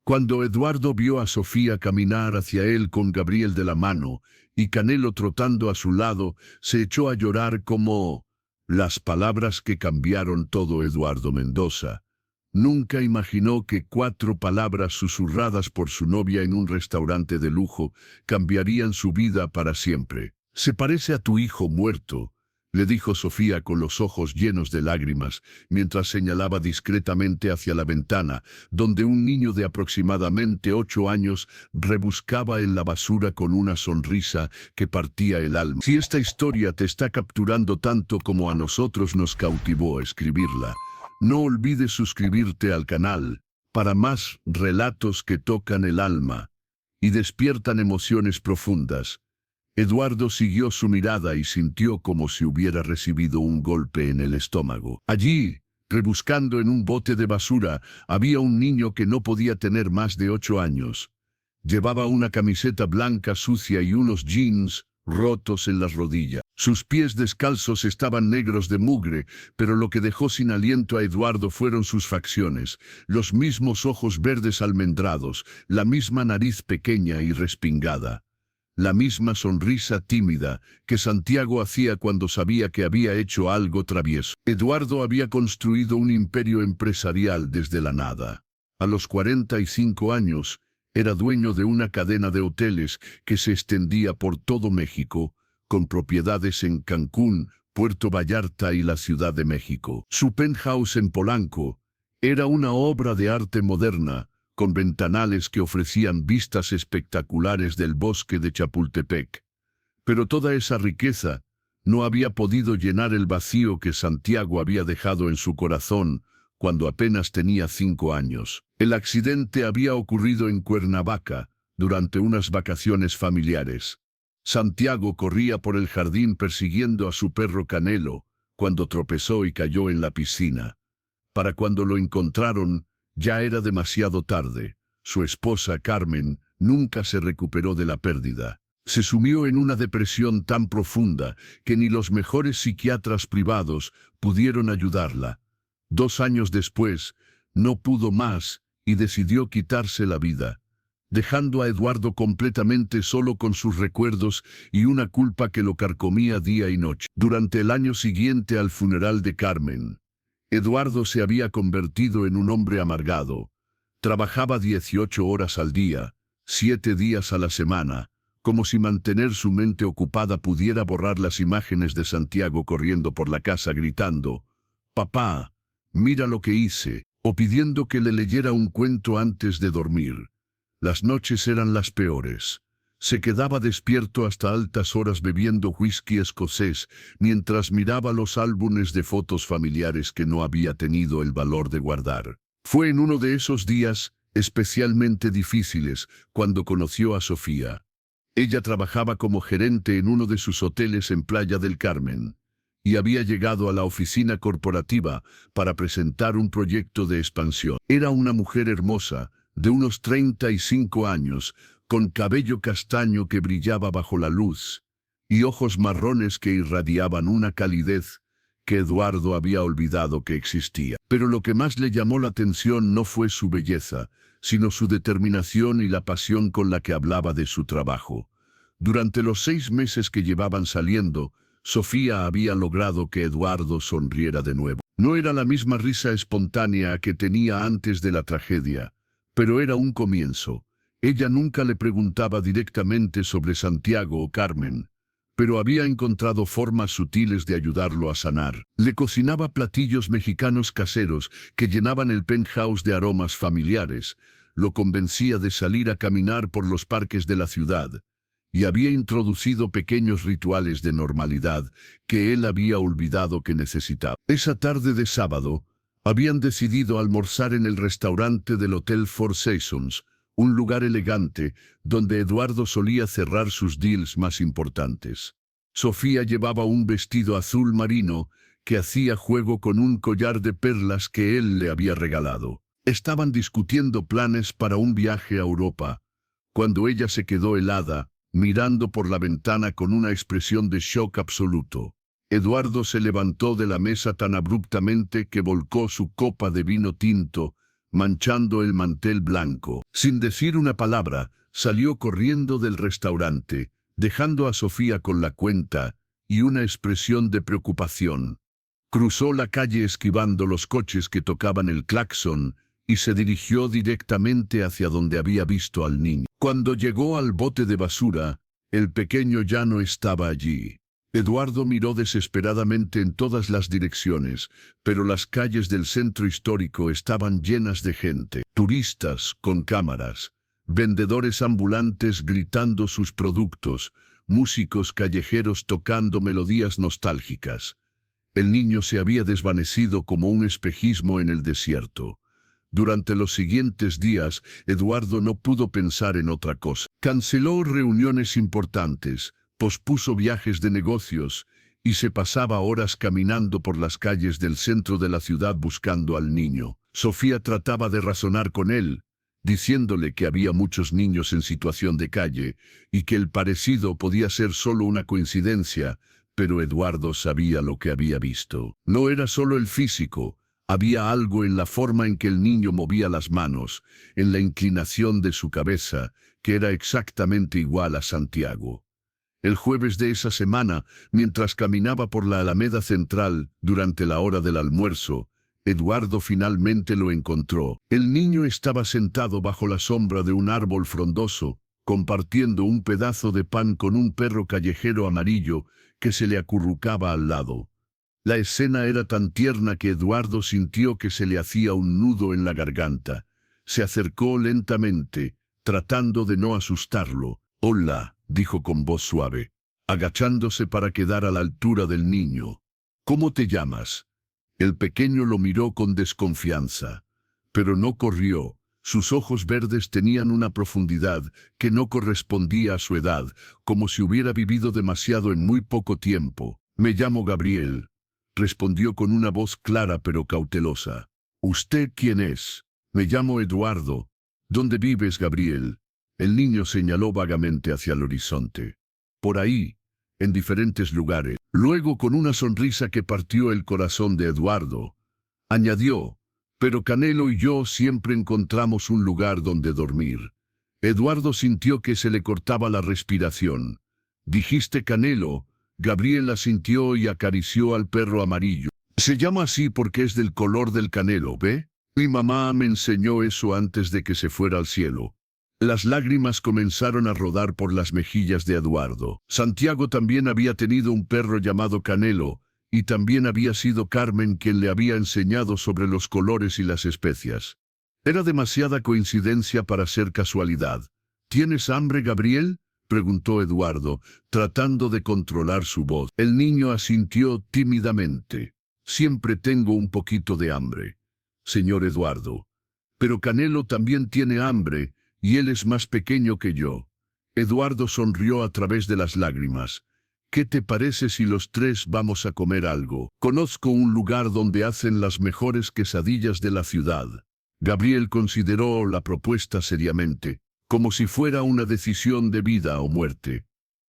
Cuando Eduardo vio a Sofía caminar hacia él con Gabriel de la mano y Canelo trotando a su lado, se echó a llorar como las palabras que cambiaron todo. Eduardo Mendoza nunca imaginó que 4 palabras susurradas por su novia en un restaurante de lujo cambiarían su vida para siempre. «Se parece a tu hijo muerto», le dijo Sofía con los ojos llenos de lágrimas, mientras señalaba discretamente hacia la ventana, donde un niño de aproximadamente 8 años rebuscaba en la basura con una sonrisa que partía el alma. Si esta historia te está capturando tanto como a nosotros nos cautivó escribirla, no olvides suscribirte al canal para más relatos que tocan el alma y despiertan emociones profundas. Eduardo siguió su mirada y sintió como si hubiera recibido un golpe en el estómago. Allí, rebuscando en un bote de basura, había un niño que no podía tener más de 8 años. Llevaba una camiseta blanca sucia y unos jeans rotos en las rodillas. Sus pies descalzos estaban negros de mugre, pero lo que dejó sin aliento a Eduardo fueron sus facciones, los mismos ojos verdes almendrados, la misma nariz pequeña y respingada. La misma sonrisa tímida que Santiago hacía cuando sabía que había hecho algo travieso. Eduardo había construido un imperio empresarial desde la nada. A los 45 años, era dueño de una cadena de hoteles que se extendía por todo México, con propiedades en Cancún, Puerto Vallarta y la Ciudad de México. Su penthouse en Polanco era una obra de arte moderna, con ventanales que ofrecían vistas espectaculares del bosque de Chapultepec. Pero toda esa riqueza no había podido llenar el vacío que Santiago había dejado en su corazón cuando apenas tenía 5 años. El accidente había ocurrido en Cuernavaca, durante unas vacaciones familiares. Santiago corría por el jardín persiguiendo a su perro Canelo, cuando tropezó y cayó en la piscina. Para cuando lo encontraron, ya era demasiado tarde. Su esposa, Carmen, nunca se recuperó de la pérdida. Se sumió en una depresión tan profunda que ni los mejores psiquiatras privados pudieron ayudarla. 2 años después, no pudo más y decidió quitarse la vida, dejando a Eduardo completamente solo con sus recuerdos y una culpa que lo carcomía día y noche. Durante el año siguiente al funeral de Carmen, Eduardo se había convertido en un hombre amargado. Trabajaba 18 horas al día, 7 días a la semana, como si mantener su mente ocupada pudiera borrar las imágenes de Santiago corriendo por la casa gritando, «Papá, mira lo que hice», o pidiendo que le leyera un cuento antes de dormir. Las noches eran las peores. Se quedaba despierto hasta altas horas bebiendo whisky escocés, mientras miraba los álbumes de fotos familiares que no había tenido el valor de guardar. Fue en uno de esos días, especialmente difíciles, cuando conoció a Sofía. Ella trabajaba como gerente en uno de sus hoteles en Playa del Carmen, y había llegado a la oficina corporativa para presentar un proyecto de expansión. Era una mujer hermosa, de unos 35 años, con cabello castaño que brillaba bajo la luz, y ojos marrones que irradiaban una calidez que Eduardo había olvidado que existía. Pero lo que más le llamó la atención no fue su belleza, sino su determinación y la pasión con la que hablaba de su trabajo. Durante los 6 meses que llevaban saliendo, Sofía había logrado que Eduardo sonriera de nuevo. No era la misma risa espontánea que tenía antes de la tragedia, pero era un comienzo. Ella nunca le preguntaba directamente sobre Santiago o Carmen, pero había encontrado formas sutiles de ayudarlo a sanar. Le cocinaba platillos mexicanos caseros que llenaban el penthouse de aromas familiares, lo convencía de salir a caminar por los parques de la ciudad, y había introducido pequeños rituales de normalidad que él había olvidado que necesitaba. Esa tarde de sábado, habían decidido almorzar en el restaurante del Hotel Four Seasons, un lugar elegante donde Eduardo solía cerrar sus deals más importantes. Sofía llevaba un vestido azul marino que hacía juego con un collar de perlas que él le había regalado. Estaban discutiendo planes para un viaje a Europa, cuando ella se quedó helada, mirando por la ventana con una expresión de shock absoluto. Eduardo se levantó de la mesa tan abruptamente que volcó su copa de vino tinto, manchando el mantel blanco. Sin decir una palabra, salió corriendo del restaurante, dejando a Sofía con la cuenta y una expresión de preocupación. Cruzó la calle esquivando los coches que tocaban el claxon y se dirigió directamente hacia donde había visto al niño. Cuando llegó al bote de basura, el pequeño ya no estaba allí. Eduardo miró desesperadamente en todas las direcciones, pero las calles del centro histórico estaban llenas de gente. Turistas con cámaras, vendedores ambulantes gritando sus productos, músicos callejeros tocando melodías nostálgicas. El niño se había desvanecido como un espejismo en el desierto. Durante los siguientes días, Eduardo no pudo pensar en otra cosa. Canceló reuniones importantes, pospuso viajes de negocios y se pasaba horas caminando por las calles del centro de la ciudad buscando al niño. Sofía trataba de razonar con él, diciéndole que había muchos niños en situación de calle y que el parecido podía ser solo una coincidencia, pero Eduardo sabía lo que había visto. No era solo el físico, había algo en la forma en que el niño movía las manos, en la inclinación de su cabeza, que era exactamente igual a Santiago. El jueves de esa semana, mientras caminaba por la Alameda Central durante la hora del almuerzo, Eduardo finalmente lo encontró. El niño estaba sentado bajo la sombra de un árbol frondoso, compartiendo un pedazo de pan con un perro callejero amarillo que se le acurrucaba al lado. La escena era tan tierna que Eduardo sintió que se le hacía un nudo en la garganta. Se acercó lentamente, tratando de no asustarlo. «Hola», dijo con voz suave, agachándose para quedar a la altura del niño. «¿Cómo te llamas?» El pequeño lo miró con desconfianza, pero no corrió. Sus ojos verdes tenían una profundidad que no correspondía a su edad, como si hubiera vivido demasiado en muy poco tiempo. «Me llamo Gabriel», respondió con una voz clara pero cautelosa. «¿Usted quién es?» «Me llamo Eduardo». «¿Dónde vives, Gabriel?» El niño señaló vagamente hacia el horizonte. «Por ahí, en diferentes lugares». Luego, con una sonrisa que partió el corazón de Eduardo, añadió: «Pero Canelo y yo siempre encontramos un lugar donde dormir». Eduardo sintió que se le cortaba la respiración. «¿Dijiste Canelo?» Gabriel asintió y acarició al perro amarillo. «Se llama así porque es del color del canelo, ¿ve? Mi mamá me enseñó eso antes de que se fuera al cielo». Las lágrimas comenzaron a rodar por las mejillas de Eduardo. Santiago también había tenido un perro llamado Canelo, y también había sido Carmen quien le había enseñado sobre los colores y las especias. Era demasiada coincidencia para ser casualidad. «¿Tienes hambre, Gabriel?», preguntó Eduardo, tratando de controlar su voz. El niño asintió tímidamente. «Siempre tengo un poquito de hambre, señor Eduardo. Pero Canelo también tiene hambre, y él es más pequeño que yo». Eduardo sonrió a través de las lágrimas. «¿Qué te parece si los tres vamos a comer algo? Conozco un lugar donde hacen las mejores quesadillas de la ciudad». Gabriel consideró la propuesta seriamente, como si fuera una decisión de vida o muerte.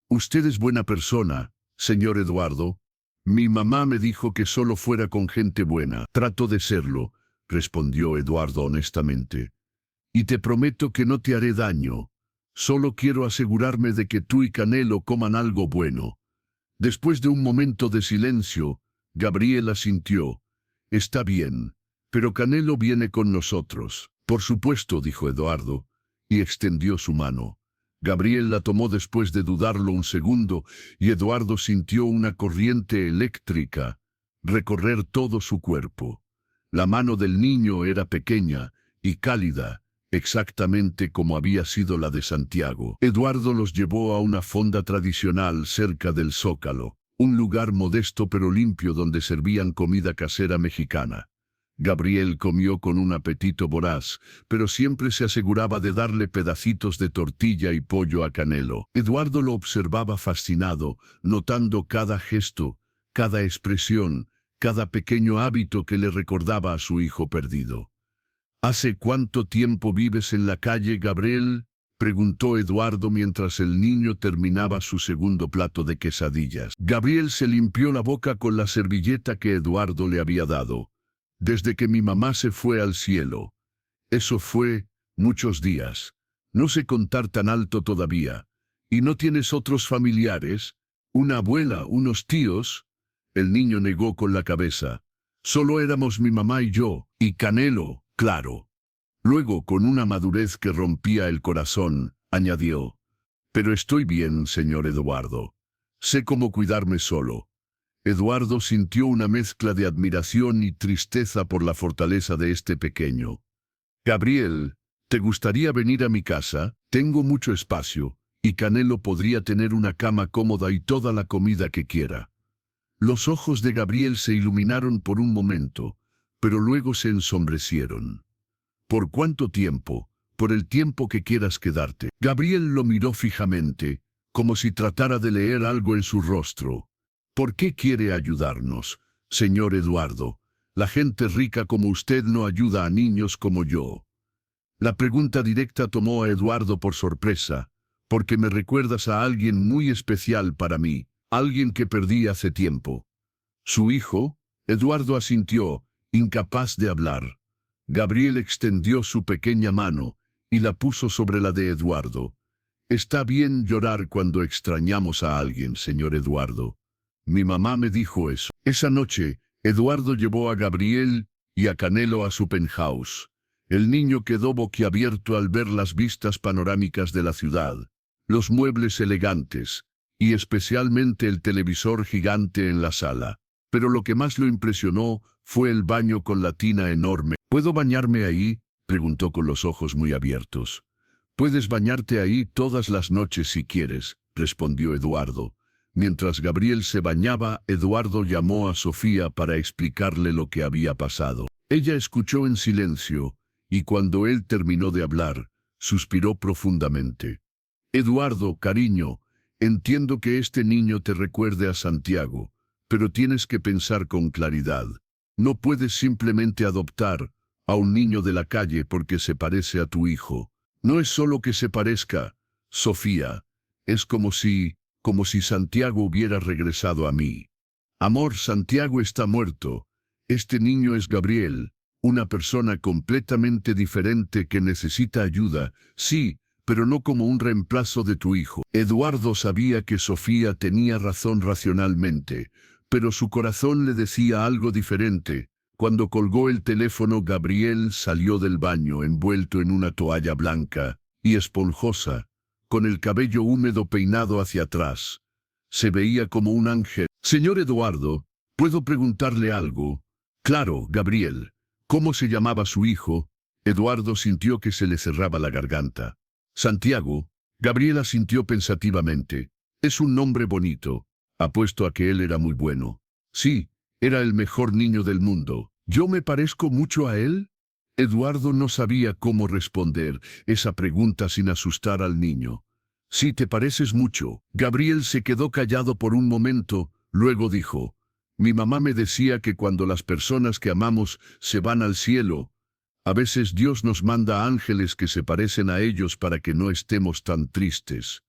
«Usted es buena persona, señor Eduardo». «Mi mamá me dijo que solo fuera con gente buena». «Trato de serlo», respondió Eduardo honestamente. «Y te prometo que no te haré daño. Solo quiero asegurarme de que tú y Canelo coman algo bueno». Después de un momento de silencio, Gabriel asintió. «Está bien, pero Canelo viene con nosotros». «Por supuesto», dijo Eduardo, y extendió su mano. Gabriel la tomó después de dudarlo un segundo, y Eduardo sintió una corriente eléctrica recorrer todo su cuerpo. La mano del niño era pequeña y cálida, exactamente como había sido la de Santiago. Eduardo los llevó a una fonda tradicional cerca del Zócalo, un lugar modesto pero limpio donde servían comida casera mexicana. Gabriel comió con un apetito voraz, pero siempre se aseguraba de darle pedacitos de tortilla y pollo a Canelo. Eduardo lo observaba fascinado, notando cada gesto, cada expresión, cada pequeño hábito que le recordaba a su hijo perdido. «¿Hace cuánto tiempo vives en la calle, Gabriel?», preguntó Eduardo mientras el niño terminaba su segundo plato de quesadillas. Gabriel se limpió la boca con la servilleta que Eduardo le había dado. «Desde que mi mamá se fue al cielo». Eso fue muchos días. No sé contar tan alto todavía. ¿Y no tienes otros familiares? ¿Una abuela, unos tíos? El niño negó con la cabeza. Solo éramos mi mamá y yo, y Canelo, claro. Luego, con una madurez que rompía el corazón, añadió: pero estoy bien, señor Eduardo. Sé cómo cuidarme solo. Eduardo sintió una mezcla de admiración y tristeza por la fortaleza de este pequeño. Gabriel, ¿te gustaría venir a mi casa? Tengo mucho espacio, y Canelo podría tener una cama cómoda y toda la comida que quiera. Los ojos de Gabriel se iluminaron por un momento, pero luego se ensombrecieron. ¿Por cuánto tiempo? Por el tiempo que quieras quedarte. Gabriel lo miró fijamente, como si tratara de leer algo en su rostro. ¿Por qué quiere ayudarnos, señor Eduardo? La gente rica como usted no ayuda a niños como yo. La pregunta directa tomó a Eduardo por sorpresa, porque me recuerdas a alguien muy especial para mí, alguien que perdí hace tiempo. ¿Su hijo? Eduardo asintió, incapaz de hablar. Gabriel extendió su pequeña mano y la puso sobre la de Eduardo. Está bien llorar cuando extrañamos a alguien, señor Eduardo. Mi mamá me dijo eso. Esa noche, Eduardo llevó a Gabriel y a Canelo a su penthouse. El niño quedó boquiabierto al ver las vistas panorámicas de la ciudad, los muebles elegantes, y especialmente el televisor gigante en la sala. Pero lo que más lo impresionó fue el baño con la tina enorme. ¿Puedo bañarme ahí?, preguntó con los ojos muy abiertos. Puedes bañarte ahí todas las noches si quieres, respondió Eduardo. Mientras Gabriel se bañaba, Eduardo llamó a Sofía para explicarle lo que había pasado. Ella escuchó en silencio, y cuando él terminó de hablar, suspiró profundamente. Eduardo, cariño, entiendo que este niño te recuerde a Santiago, pero tienes que pensar con claridad. No puedes simplemente adoptar a un niño de la calle porque se parece a tu hijo. No es solo que se parezca, Sofía, es como si Santiago hubiera regresado a mí. Amor, Santiago está muerto. Este niño es Gabriel, una persona completamente diferente que necesita ayuda, sí, pero no como un reemplazo de tu hijo. Eduardo sabía que Sofía tenía razón racionalmente, pero su corazón le decía algo diferente. Cuando colgó el teléfono, Gabriel salió del baño envuelto en una toalla blanca y esponjosa, con el cabello húmedo peinado hacia atrás. Se veía como un ángel. Señor Eduardo, ¿puedo preguntarle algo? Claro, Gabriel. ¿Cómo se llamaba su hijo? Eduardo sintió que se le cerraba la garganta. Santiago. Gabriel asintió pensativamente. Es un nombre bonito. Apuesto a que él era muy bueno. Sí, era el mejor niño del mundo. ¿Yo me parezco mucho a él? Eduardo no sabía cómo responder esa pregunta sin asustar al niño. Sí, te pareces mucho. Gabriel se quedó callado por un momento, luego dijo: mi mamá me decía que cuando las personas que amamos se van al cielo, a veces Dios nos manda ángeles que se parecen a ellos para que no estemos tan tristes.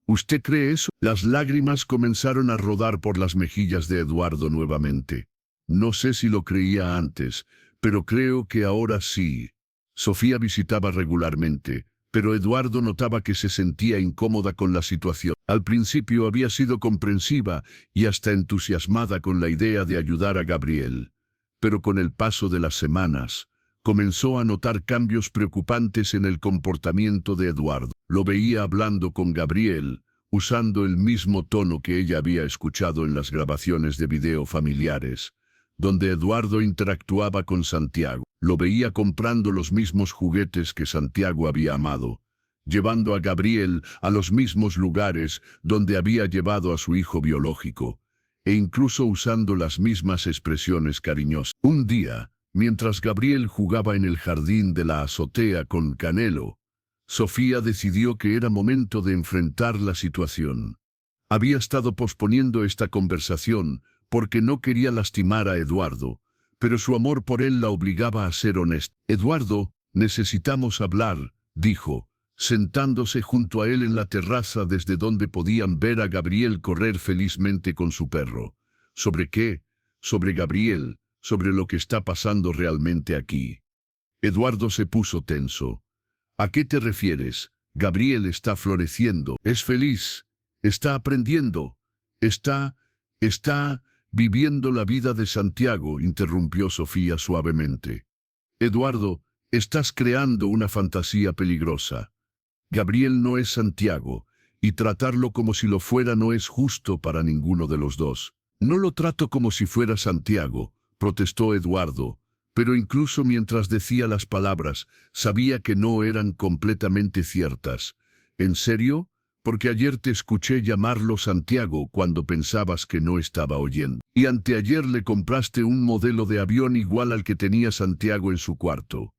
¿Usted cree eso? Las lágrimas comenzaron a rodar por las mejillas de Eduardo nuevamente. No sé si lo creía antes, pero creo que ahora sí. Sofía visitaba regularmente, pero Eduardo notaba que se sentía incómoda con la situación. Al principio había sido comprensiva y hasta entusiasmada con la idea de ayudar a Gabriel. Pero con el paso de las semanas, comenzó a notar cambios preocupantes en el comportamiento de Eduardo. Lo veía hablando con Gabriel, usando el mismo tono que ella había escuchado en las grabaciones de video familiares, donde Eduardo interactuaba con Santiago. Lo veía comprando los mismos juguetes que Santiago había amado, llevando a Gabriel a los mismos lugares donde había llevado a su hijo biológico, e incluso usando las mismas expresiones cariñosas. Un día, mientras Gabriel jugaba en el jardín de la azotea con Canelo, Sofía decidió que era momento de enfrentar la situación. Había estado posponiendo esta conversación porque no quería lastimar a Eduardo, pero su amor por él la obligaba a ser honesta. Eduardo, necesitamos hablar, dijo, sentándose junto a él en la terraza desde donde podían ver a Gabriel correr felizmente con su perro. ¿Sobre qué? Sobre Gabriel, sobre lo que está pasando realmente aquí. Eduardo se puso tenso. ¿A qué te refieres? Gabriel está floreciendo, es feliz, está aprendiendo, está viviendo la vida de Santiago, interrumpió Sofía suavemente. Eduardo, estás creando una fantasía peligrosa. Gabriel no es Santiago, y tratarlo como si lo fuera no es justo para ninguno de los dos. No lo trato como si fuera Santiago, protestó Eduardo, pero incluso mientras decía las palabras, sabía que no eran completamente ciertas. ¿En serio? Porque ayer te escuché llamarlo Santiago cuando pensabas que no estaba oyendo. Y anteayer le compraste un modelo de avión igual al que tenía Santiago en su cuarto.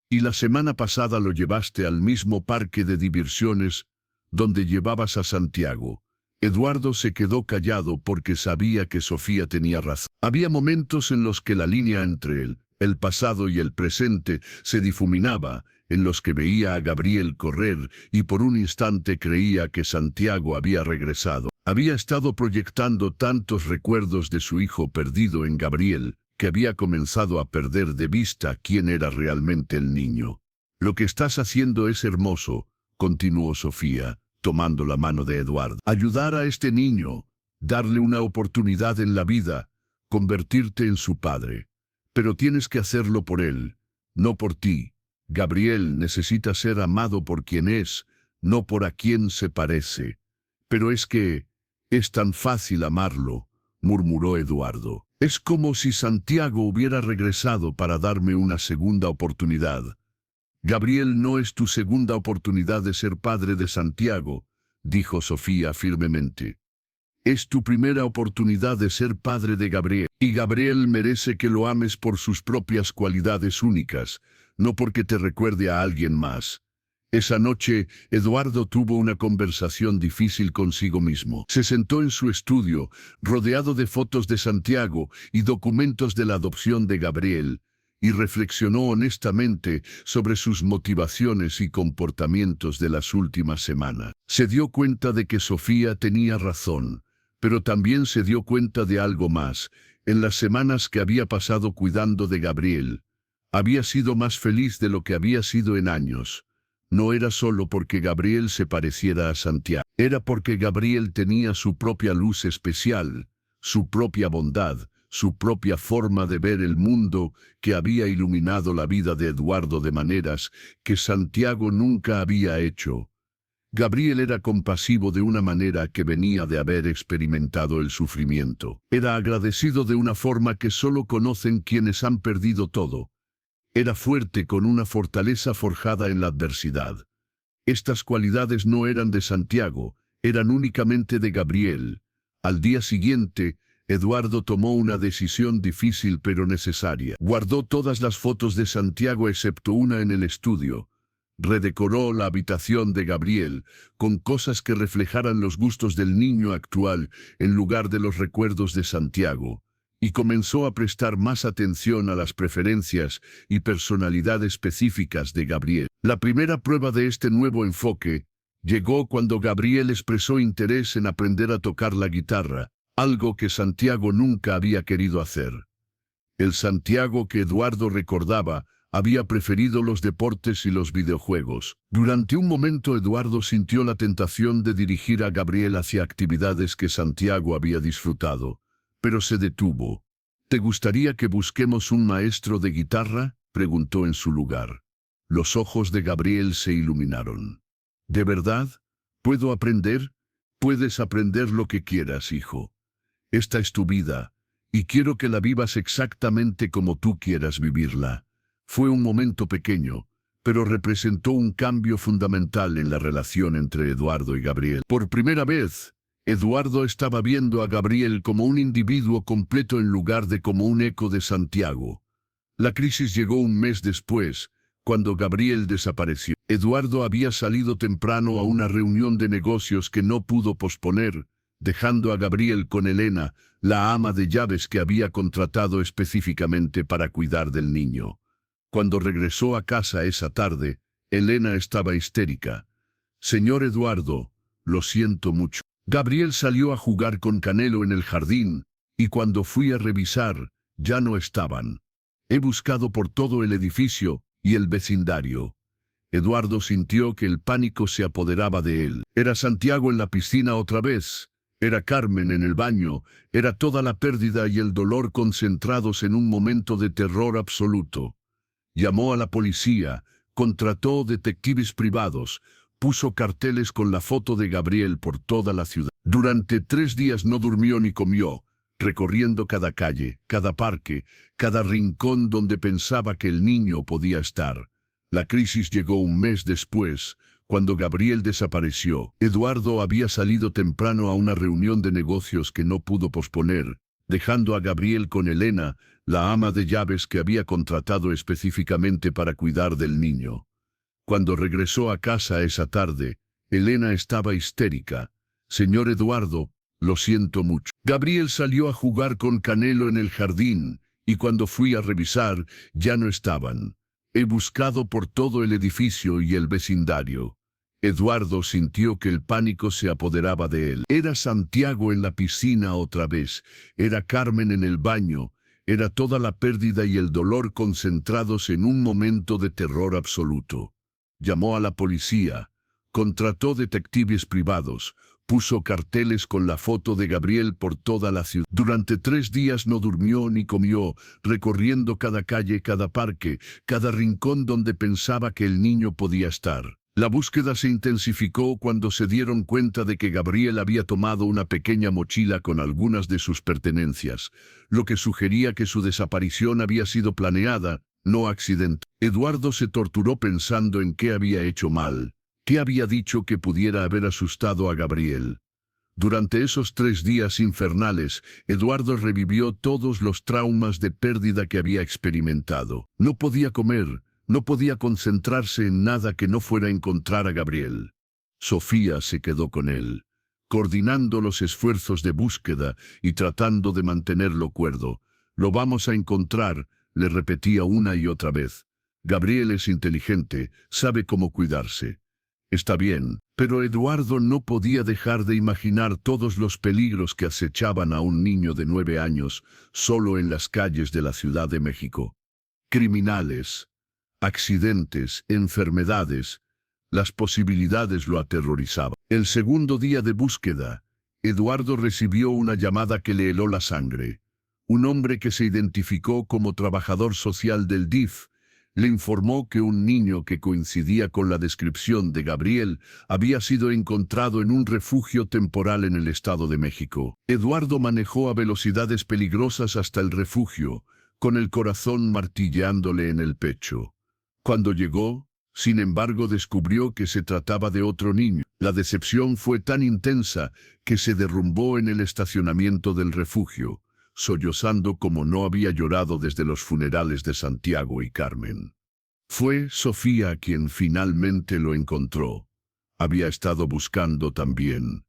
Y la semana pasada lo llevaste al mismo parque de diversiones donde llevabas a Santiago. Eduardo se quedó callado porque sabía que Sofía tenía razón. Había momentos en los que la línea entre el pasado y el presente se difuminaba, en los que veía a Gabriel correr y por un instante creía que Santiago había regresado. Había estado proyectando tantos recuerdos de su hijo perdido en Gabriel, que había comenzado a perder de vista quién era realmente el niño. Lo que estás haciendo es hermoso, continuó Sofía, tomando la mano de Eduardo. Ayudar a este niño, darle una oportunidad en la vida, convertirte en su padre. Pero tienes que hacerlo por él, no por ti. Gabriel necesita ser amado por quien es, no por a quien se parece. Pero es que es tan fácil amarlo, murmuró Eduardo. Es como si Santiago hubiera regresado para darme una segunda oportunidad. Gabriel no es tu segunda oportunidad de ser padre de Santiago, dijo Sofía firmemente. Es tu primera oportunidad de ser padre de Gabriel. Y Gabriel merece que lo ames por sus propias cualidades únicas, no porque te recuerde a alguien más. Esa noche, Eduardo tuvo una conversación difícil consigo mismo. Se sentó en su estudio, rodeado de fotos de Santiago y documentos de la adopción de Gabriel, y reflexionó honestamente sobre sus motivaciones y comportamientos de las últimas semanas. Se dio cuenta de que Sofía tenía razón, pero también se dio cuenta de algo más. En las semanas que había pasado cuidando de Gabriel, había sido más feliz de lo que había sido en años. No era solo porque Gabriel se pareciera a Santiago, era porque Gabriel tenía su propia luz especial, su propia bondad, su propia forma de ver el mundo que había iluminado la vida de Eduardo de maneras que Santiago nunca había hecho. Gabriel era compasivo de una manera que venía de haber experimentado el sufrimiento. Era agradecido de una forma que solo conocen quienes han perdido todo. Era fuerte con una fortaleza forjada en la adversidad. Estas cualidades no eran de Santiago, eran únicamente de Gabriel. Al día siguiente, Eduardo tomó una decisión difícil pero necesaria. Guardó todas las fotos de Santiago excepto una en el estudio. Redecoró la habitación de Gabriel con cosas que reflejaran los gustos del niño actual en lugar de los recuerdos de Santiago, y comenzó a prestar más atención a las preferencias y personalidad específicas de Gabriel. La primera prueba de este nuevo enfoque llegó cuando Gabriel expresó interés en aprender a tocar la guitarra, algo que Santiago nunca había querido hacer. El Santiago que Eduardo recordaba había preferido los deportes y los videojuegos. Durante un momento Eduardo sintió la tentación de dirigir a Gabriel hacia actividades que Santiago había disfrutado, pero se detuvo. ¿Te gustaría que busquemos un maestro de guitarra?, preguntó en su lugar. Los ojos de Gabriel se iluminaron. ¿De verdad? ¿Puedo aprender? Puedes aprender lo que quieras, hijo. Esta es tu vida, y quiero que la vivas exactamente como tú quieras vivirla. Fue un momento pequeño, pero representó un cambio fundamental en la relación entre Eduardo y Gabriel. Por primera vez, Eduardo estaba viendo a Gabriel como un individuo completo en lugar de como un eco de Santiago. La crisis llegó un mes después, cuando Gabriel desapareció. Eduardo había salido temprano a una reunión de negocios que no pudo posponer, dejando a Gabriel con Elena, la ama de llaves que había contratado específicamente para cuidar del niño. Cuando regresó a casa esa tarde, Elena estaba histérica. «Señor Eduardo, lo siento mucho». Gabriel salió a jugar con Canelo en el jardín, y cuando fui a revisar, ya no estaban. He buscado por todo el edificio, y el vecindario. Eduardo sintió que el pánico se apoderaba de él. Era Santiago en la piscina otra vez. Era Carmen en el baño. Era toda la pérdida y el dolor concentrados en un momento de terror absoluto. Llamó a la policía, contrató detectives privados, puso carteles con la foto de Gabriel por toda la ciudad. Durante 3 días no durmió ni comió, recorriendo cada calle, cada parque, cada rincón donde pensaba que el niño podía estar. La crisis llegó un mes después, cuando Gabriel desapareció. Eduardo había salido temprano a una reunión de negocios que no pudo posponer, dejando a Gabriel con Elena, la ama de llaves que había contratado específicamente para cuidar del niño. Cuando regresó a casa esa tarde, Elena estaba histérica. «Señor Eduardo, lo siento mucho». Gabriel salió a jugar con Canelo en el jardín, y cuando fui a revisar, ya no estaban. He buscado por todo el edificio y el vecindario. Eduardo sintió que el pánico se apoderaba de él. Era Santiago en la piscina otra vez, era Carmen en el baño, era toda la pérdida y el dolor concentrados en un momento de terror absoluto. Llamó a la policía, contrató detectives privados, puso carteles con la foto de Gabriel por toda la ciudad. Durante 3 días no durmió ni comió, recorriendo cada calle, cada parque, cada rincón donde pensaba que el niño podía estar. La búsqueda se intensificó cuando se dieron cuenta de que Gabriel había tomado una pequeña mochila con algunas de sus pertenencias, lo que sugería que su desaparición había sido planeada, no accidental. Eduardo se torturó pensando en qué había hecho mal. ¿Qué había dicho que pudiera haber asustado a Gabriel? Durante esos 3 días infernales, Eduardo revivió todos los traumas de pérdida que había experimentado. No podía comer, no podía concentrarse en nada que no fuera encontrar a Gabriel. Sofía se quedó con él, coordinando los esfuerzos de búsqueda y tratando de mantenerlo cuerdo. «Lo vamos a encontrar», le repetía una y otra vez. «Gabriel es inteligente, sabe cómo cuidarse». Está bien, pero Eduardo no podía dejar de imaginar todos los peligros que acechaban a un niño de 9 años solo en las calles de la Ciudad de México. Criminales, accidentes, enfermedades, las posibilidades lo aterrorizaban. El segundo día de búsqueda, Eduardo recibió una llamada que le heló la sangre. Un hombre que se identificó como trabajador social del DIF, le informó que un niño que coincidía con la descripción de Gabriel había sido encontrado en un refugio temporal en el Estado de México. Eduardo manejó a velocidades peligrosas hasta el refugio, con el corazón martilleándole en el pecho. Cuando llegó, sin embargo, descubrió que se trataba de otro niño. La decepción fue tan intensa que se derrumbó en el estacionamiento del refugio, sollozando como no había llorado desde los funerales de Santiago y Carmen. Fue Sofía quien finalmente lo encontró. Había estado buscando también,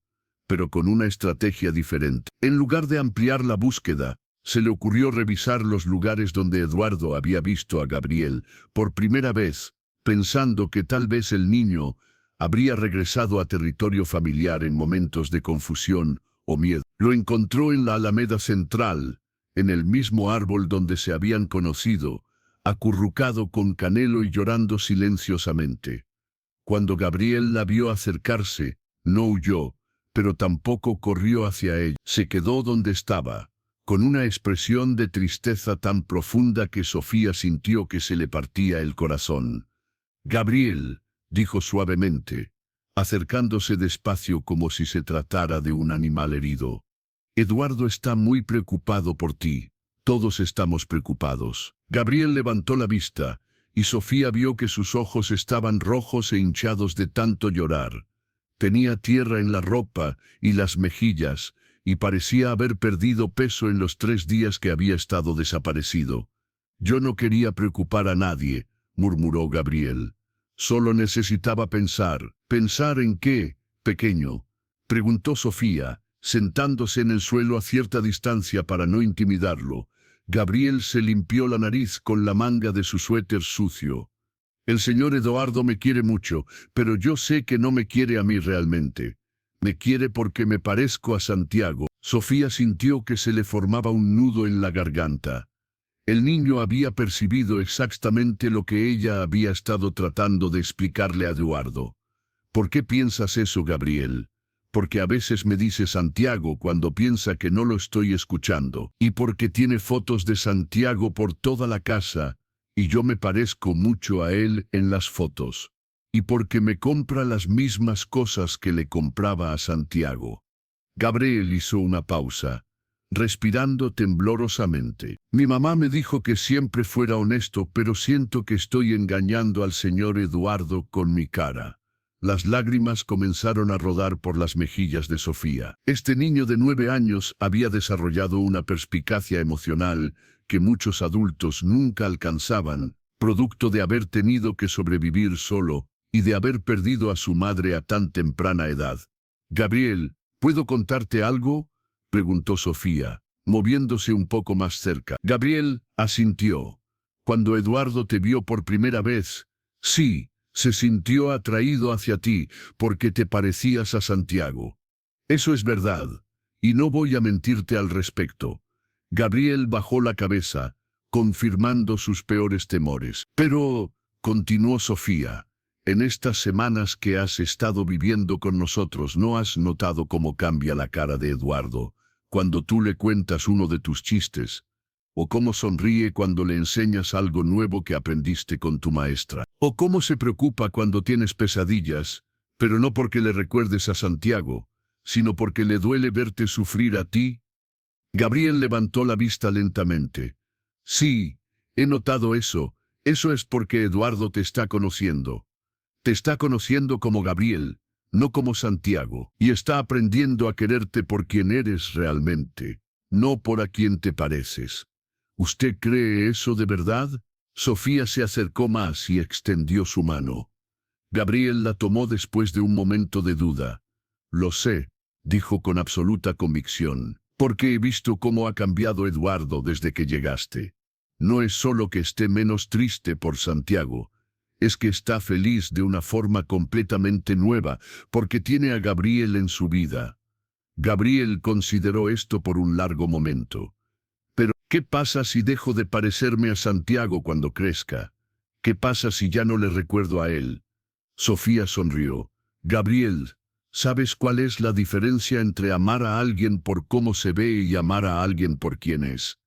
pero con una estrategia diferente. En lugar de ampliar la búsqueda, se le ocurrió revisar los lugares donde Eduardo había visto a Gabriel por primera vez, pensando que tal vez el niño habría regresado a territorio familiar en momentos de confusión o miedo. Lo encontró en la Alameda Central, en el mismo árbol donde se habían conocido, acurrucado con Canelo y llorando silenciosamente. Cuando Gabriel la vio acercarse, no huyó, pero tampoco corrió hacia ella. Se quedó donde estaba, con una expresión de tristeza tan profunda que Sofía sintió que se le partía el corazón. «Gabriel», dijo suavemente, acercándose despacio como si se tratara de un animal herido. «Eduardo está muy preocupado por ti. Todos estamos preocupados». Gabriel levantó la vista, y Sofía vio que sus ojos estaban rojos e hinchados de tanto llorar. Tenía tierra en la ropa y las mejillas, y parecía haber perdido peso en los 3 días que había estado desaparecido. «Yo no quería preocupar a nadie», murmuró Gabriel. «Solo necesitaba pensar». «¿Pensar en qué, pequeño?», preguntó Sofía, sentándose en el suelo a cierta distancia para no intimidarlo. Gabriel se limpió la nariz con la manga de su suéter sucio. «El señor Eduardo me quiere mucho, pero yo sé que no me quiere a mí realmente. Me quiere porque me parezco a Santiago». Sofía sintió que se le formaba un nudo en la garganta. El niño había percibido exactamente lo que ella había estado tratando de explicarle a Eduardo. ¿Por qué piensas eso, Gabriel? Porque a veces me dice Santiago cuando piensa que no lo estoy escuchando. Y porque tiene fotos de Santiago por toda la casa, y yo me parezco mucho a él en las fotos. Y porque me compra las mismas cosas que le compraba a Santiago. Gabriel hizo una pausa, respirando temblorosamente. Mi mamá me dijo que siempre fuera honesto, pero siento que estoy engañando al señor Eduardo con mi cara. Las lágrimas comenzaron a rodar por las mejillas de Sofía. Este niño de 9 años había desarrollado una perspicacia emocional que muchos adultos nunca alcanzaban, producto de haber tenido que sobrevivir solo y de haber perdido a su madre a tan temprana edad. Gabriel, ¿puedo contarte algo?, preguntó Sofía, moviéndose un poco más cerca. Gabriel asintió. Cuando Eduardo te vio por primera vez, sí, se sintió atraído hacia ti porque te parecías a Santiago. Eso es verdad, y no voy a mentirte al respecto. Gabriel bajó la cabeza, confirmando sus peores temores. Pero, continuó Sofía, en estas semanas que has estado viviendo con nosotros, ¿no has notado cómo cambia la cara de Eduardo cuando tú le cuentas uno de tus chistes? ¿O cómo sonríe cuando le enseñas algo nuevo que aprendiste con tu maestra? ¿O cómo se preocupa cuando tienes pesadillas, pero no porque le recuerdes a Santiago, sino porque le duele verte sufrir a ti? Gabriel levantó la vista lentamente. Sí, he notado eso. Eso es porque Eduardo te está conociendo. Te está conociendo como Gabriel, no como Santiago, y está aprendiendo a quererte por quien eres realmente, no por a quien te pareces. ¿Usted cree eso de verdad? Sofía se acercó más y extendió su mano. Gabriel la tomó después de un momento de duda. Lo sé, dijo con absoluta convicción, porque he visto cómo ha cambiado Eduardo desde que llegaste. No es solo que esté menos triste por Santiago, es que está feliz de una forma completamente nueva, porque tiene a Gabriel en su vida. Gabriel consideró esto por un largo momento. Pero, ¿qué pasa si dejo de parecerme a Santiago cuando crezca? ¿Qué pasa si ya no le recuerdo a él? Sofía sonrió. Gabriel, ¿sabes cuál es la diferencia entre amar a alguien por cómo se ve y amar a alguien por quién es?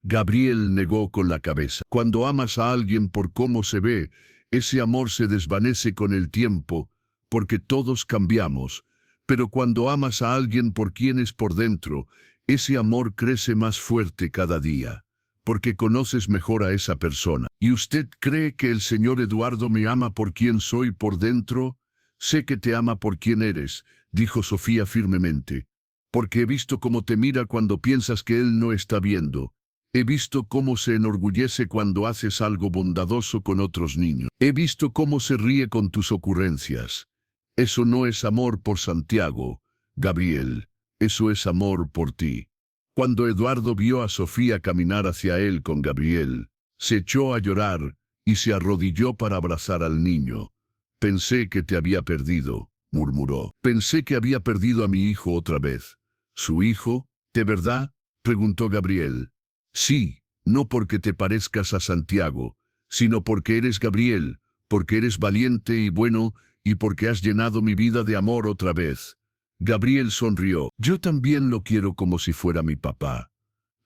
Gabriel negó con la cabeza. Cuando amas a alguien por cómo se ve, ese amor se desvanece con el tiempo, porque todos cambiamos. Pero cuando amas a alguien por quien es por dentro, ese amor crece más fuerte cada día, porque conoces mejor a esa persona. ¿Y usted cree que el señor Eduardo me ama por quien soy por dentro? Sé que te ama por quien eres, dijo Sofía firmemente, porque he visto cómo te mira cuando piensas que él no está viendo. He visto cómo se enorgullece cuando haces algo bondadoso con otros niños. He visto cómo se ríe con tus ocurrencias. Eso no es amor por Santiago, Gabriel. Eso es amor por ti. Cuando Eduardo vio a Sofía caminar hacia él con Gabriel, se echó a llorar y se arrodilló para abrazar al niño. Pensé que te había perdido, murmuró. Pensé que había perdido a mi hijo otra vez. ¿Su hijo? ¿De verdad?, preguntó Gabriel. Sí, no porque te parezcas a Santiago, sino porque eres Gabriel, porque eres valiente y bueno, y porque has llenado mi vida de amor otra vez. Gabriel sonrió. Yo también lo quiero como si fuera mi papá.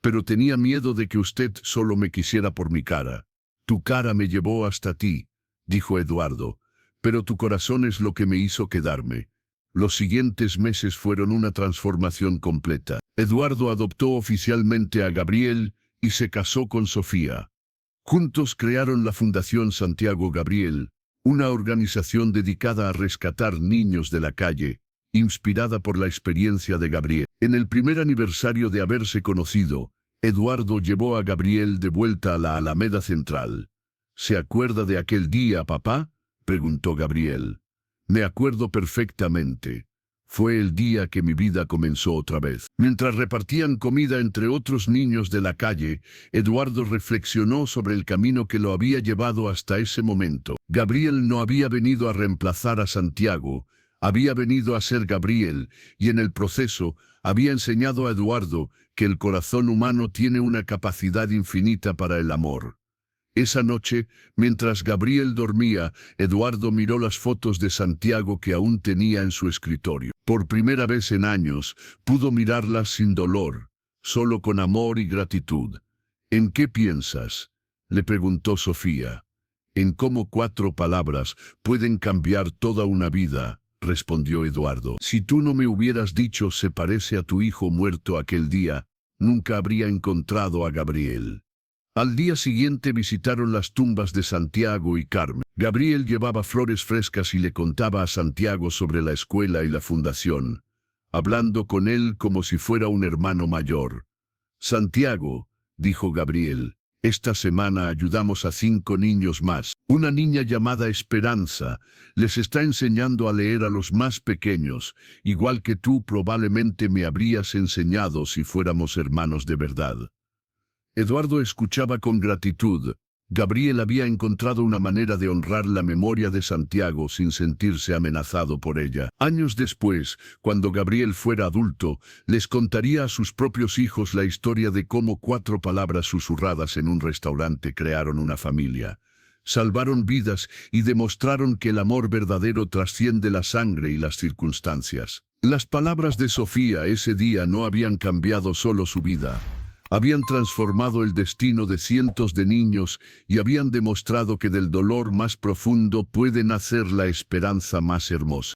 Pero tenía miedo de que usted solo me quisiera por mi cara. Tu cara me llevó hasta ti, dijo Eduardo, pero tu corazón es lo que me hizo quedarme. Los siguientes meses fueron una transformación completa. Eduardo adoptó oficialmente a Gabriel y se casó con Sofía. Juntos crearon la Fundación Santiago Gabriel, una organización dedicada a rescatar niños de la calle, inspirada por la experiencia de Gabriel. En el primer aniversario de haberse conocido, Eduardo llevó a Gabriel de vuelta a la Alameda Central. ¿Se acuerda de aquel día, papá?, preguntó Gabriel. Me acuerdo perfectamente. Fue el día que mi vida comenzó otra vez. Mientras repartían comida entre otros niños de la calle, Eduardo reflexionó sobre el camino que lo había llevado hasta ese momento. Gabriel no había venido a reemplazar a Santiago, había venido a ser Gabriel, y en el proceso había enseñado a Eduardo que el corazón humano tiene una capacidad infinita para el amor. Esa noche, mientras Gabriel dormía, Eduardo miró las fotos de Santiago que aún tenía en su escritorio. Por primera vez en años, pudo mirarlas sin dolor, solo con amor y gratitud. ¿En qué piensas?, le preguntó Sofía. En cómo 4 palabras pueden cambiar toda una vida, respondió Eduardo. Si tú no me hubieras dicho se parece a tu hijo muerto aquel día, nunca habría encontrado a Gabriel. Al día siguiente visitaron las tumbas de Santiago y Carmen. Gabriel llevaba flores frescas y le contaba a Santiago sobre la escuela y la fundación, hablando con él como si fuera un hermano mayor. Santiago, dijo Gabriel, esta semana ayudamos a 5 niños más. Una niña llamada Esperanza les está enseñando a leer a los más pequeños, igual que tú probablemente me habrías enseñado si fuéramos hermanos de verdad. Eduardo escuchaba con gratitud. Gabriel había encontrado una manera de honrar la memoria de Santiago sin sentirse amenazado por ella. Años después, cuando Gabriel fuera adulto, les contaría a sus propios hijos la historia de cómo 4 palabras susurradas en un restaurante crearon una familia. Salvaron vidas y demostraron que el amor verdadero trasciende la sangre y las circunstancias. Las palabras de Sofía ese día no habían cambiado solo su vida. Habían transformado el destino de cientos de niños y habían demostrado que del dolor más profundo puede nacer la esperanza más hermosa.